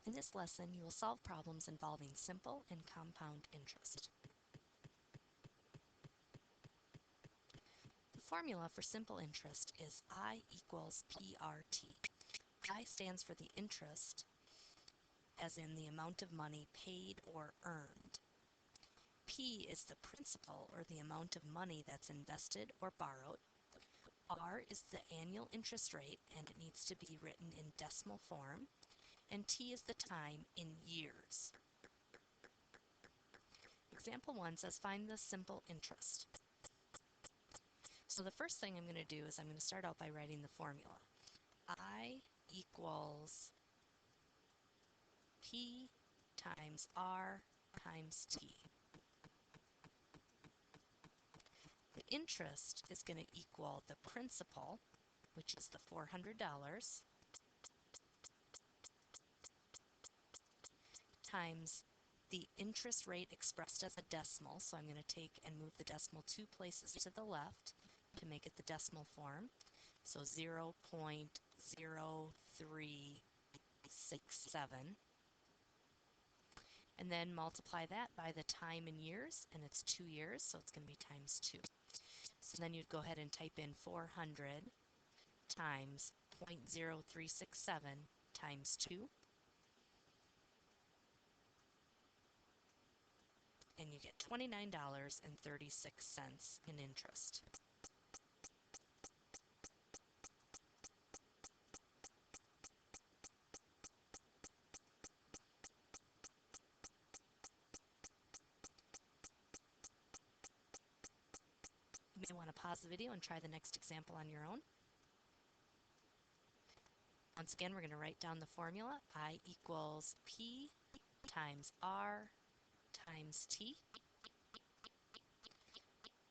In this lesson, you will solve problems involving simple and compound interest. The formula for simple interest is I equals PRT. I stands for the interest, as in the amount of money paid or earned. P is the principal, or the amount of money that's invested or borrowed. R is the annual interest rate, and it needs to be written in decimal form. And T is the time in years. Example 1 says find the simple interest. So the first thing I'm going to do is I'm going to start out by writing the formula. I equals P times R times T. The interest is going to equal the principal, which is the $400, times the interest rate expressed as a decimal. So I'm going to take and move the decimal 2 places to the left to make it the decimal form. So 0.0367. And then multiply that by the time in years, and it's 2 years, so it's going to be times 2. So then you'd go ahead and type in 400 times 0.0367 times 2, and you get $29.36 in interest. You may want to pause the video and try the next example on your own. Once again, we're going to write down the formula. I equals P times R times T.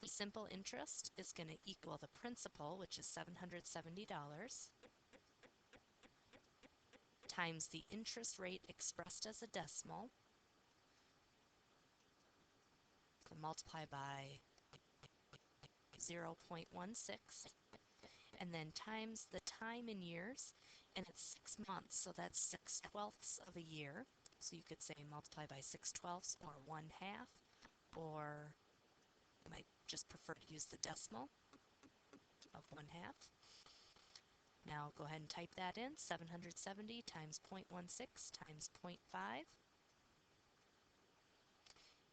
The simple interest is going to equal the principal, which is $770, times the interest rate expressed as a decimal, so multiply by 0.16, and then times the time in years, and it's 6 months, so that's 6/12 of a year. So you could say multiply by 6/12 or 1/2, or you might just prefer to use the decimal of 1/2. Now go ahead and type that in, 770 times 0.16 times 0.5,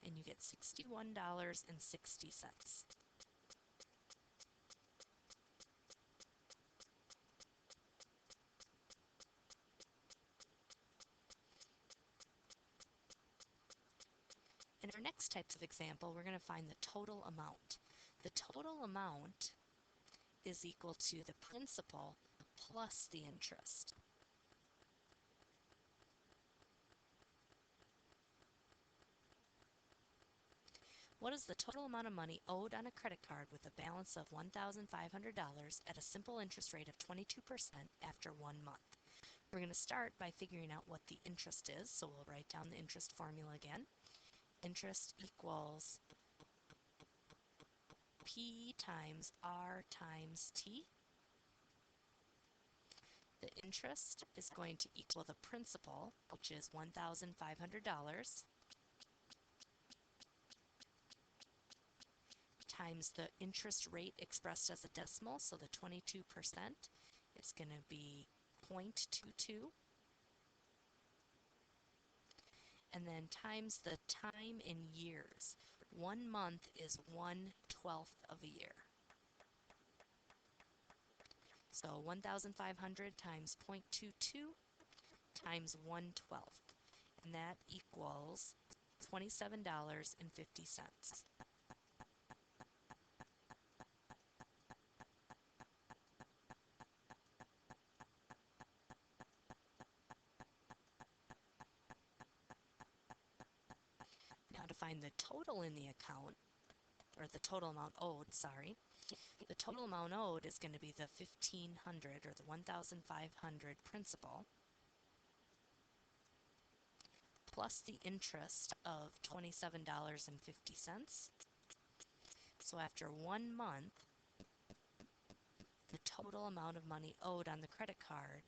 and you get $61.60. In our next types of example, we're going to find the total amount. The total amount is equal to the principal plus the interest. What is the total amount of money owed on a credit card with a balance of $1,500 at a simple interest rate of 22% after 1 month? We're going to start by figuring out what the interest is, so we'll write down the interest formula again. Interest equals P times R times T. The interest is going to equal the principal, which is $1,500, times the interest rate expressed as a decimal, so the 22% is going to be 0.22, and then times the time in years. 1 month is 1/12 of a year. So 1,500 times 0.22 times 1/12, and that equals $27.50. Now to find the total in the account, or the total amount owed, sorry, the total amount owed is going to be the 1,500, or the 1,500 principal, plus the interest of $27.50. So after 1 month, the total amount of money owed on the credit card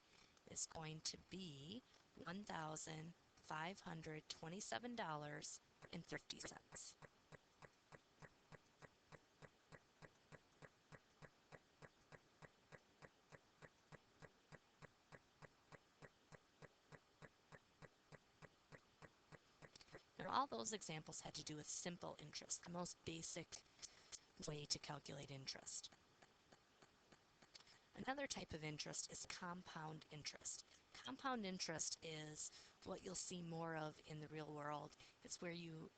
is going to be $1,527.50. Now, all those examples had to do with simple interest, the most basic way to calculate interest. Another type of interest is compound interest. Compound interest is what you'll see more of in the real world. It's where you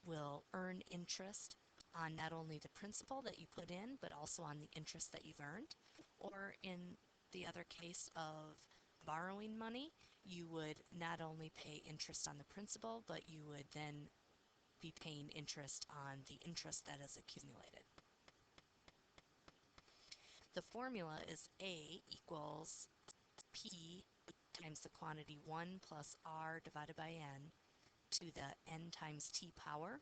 will earn interest on not only the principal that you put in, but also on the interest that you've earned. Or in the other case of borrowing money, you would not only pay interest on the principal, but you would then be paying interest on the interest that is accumulated. The formula is A equals P times the quantity 1 plus R divided by N to the N times T power.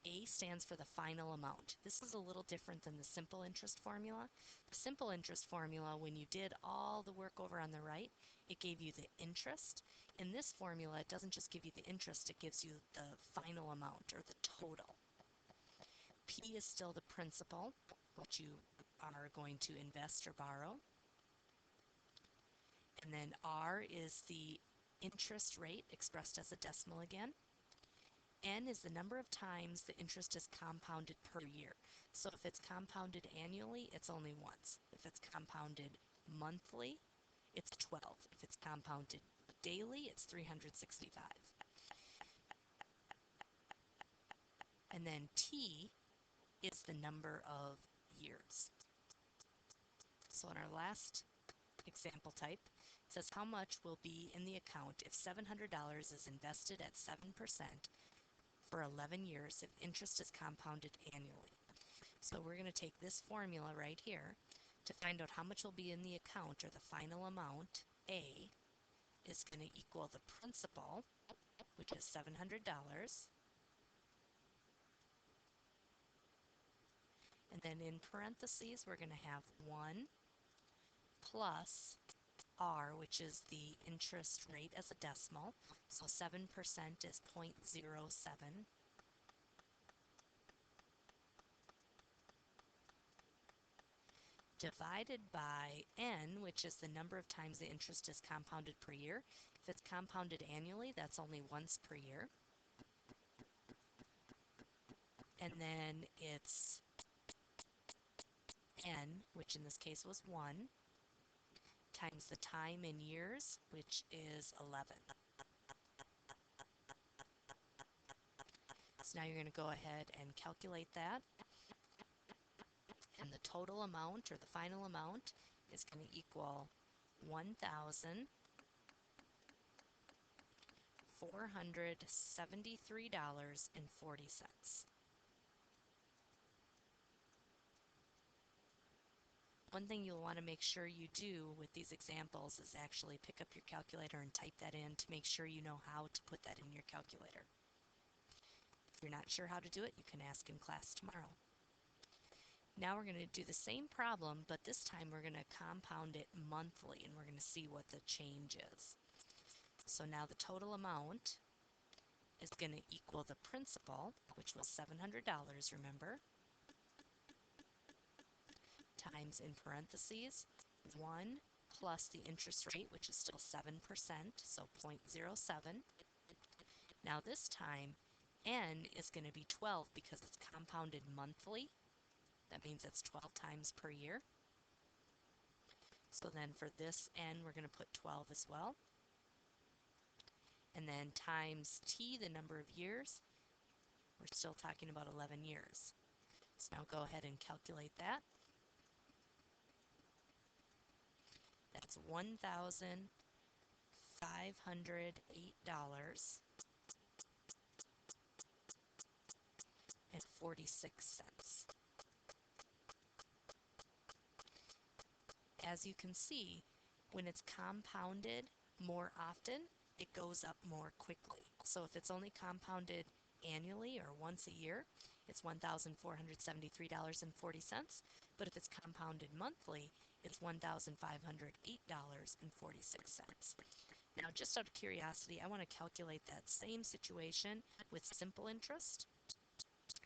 A stands for the final amount. This is a little different than the simple interest formula. The simple interest formula, when you did all the work over on the right, it gave you the interest. In this formula, it doesn't just give you the interest, it gives you the final amount or the total. P is still the principal, what you are going to invest or borrow. And then R is the interest rate expressed as a decimal again. N is the number of times the interest is compounded per year. So if it's compounded annually, it's only once. If it's compounded monthly, it's 12. If it's compounded daily, it's 365. And then T is the number of years. So in our last example type, it says how much will be in the account if $700 is invested at 7% for 11 years if interest is compounded annually. So we're going to take this formula right here to find out how much will be in the account, or the final amount. A is going to equal the principal, which is $700. And then in parentheses, we're going to have 1 plus R, which is the interest rate as a decimal. So 7% is 0.07. Divided by N, which is the number of times the interest is compounded per year. If it's compounded annually, that's only once per year. And then it's N, which in this case was 1, times the time in years, which is 11. So now you're going to go ahead and calculate that. And the total amount, or the final amount, is going to equal $1,473.40. One thing you'll want to make sure you do with these examples is actually pick up your calculator and type that in to make sure you know how to put that in your calculator. If you're not sure how to do it, you can ask in class tomorrow. Now we're going to do the same problem, but this time we're going to compound it monthly, and we're going to see what the change is. So now the total amount is going to equal the principal, which was $700, remember, times, in parentheses, 1 plus the interest rate, which is still 7%, so 0.07. Now this time, N is going to be 12 because it's compounded monthly. That means it's 12 times per year. So then for this N, we're going to put 12 as well. And then times T, the number of years, we're still talking about 11 years. So now go ahead and calculate that. That's $1,508.46. As you can see, when it's compounded more often, it goes up more quickly. So if it's only compounded annually or once a year, it's $1,473.40. But if it's compounded monthly, it's $1,508.46. Now, just out of curiosity, I want to calculate that same situation with simple interest.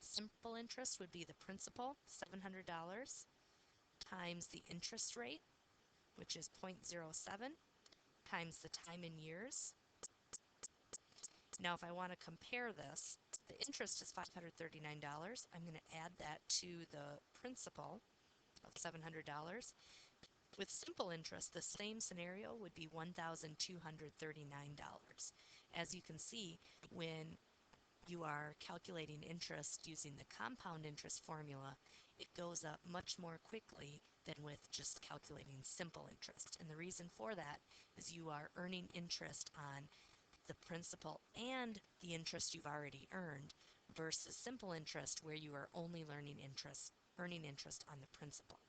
Simple interest would be the principal, $700, times the interest rate, which is 0.07, times the time in years. Now, if I want to compare this, the interest is $539. I'm going to add that to the principal of $700. With simple interest, the same scenario would be $1,239. As you can see, when you are calculating interest using the compound interest formula, it goes up much more quickly than with just calculating simple interest. And the reason for that is you are earning interest on the principal and the interest you've already earned versus simple interest where you are only earning interest on the principal.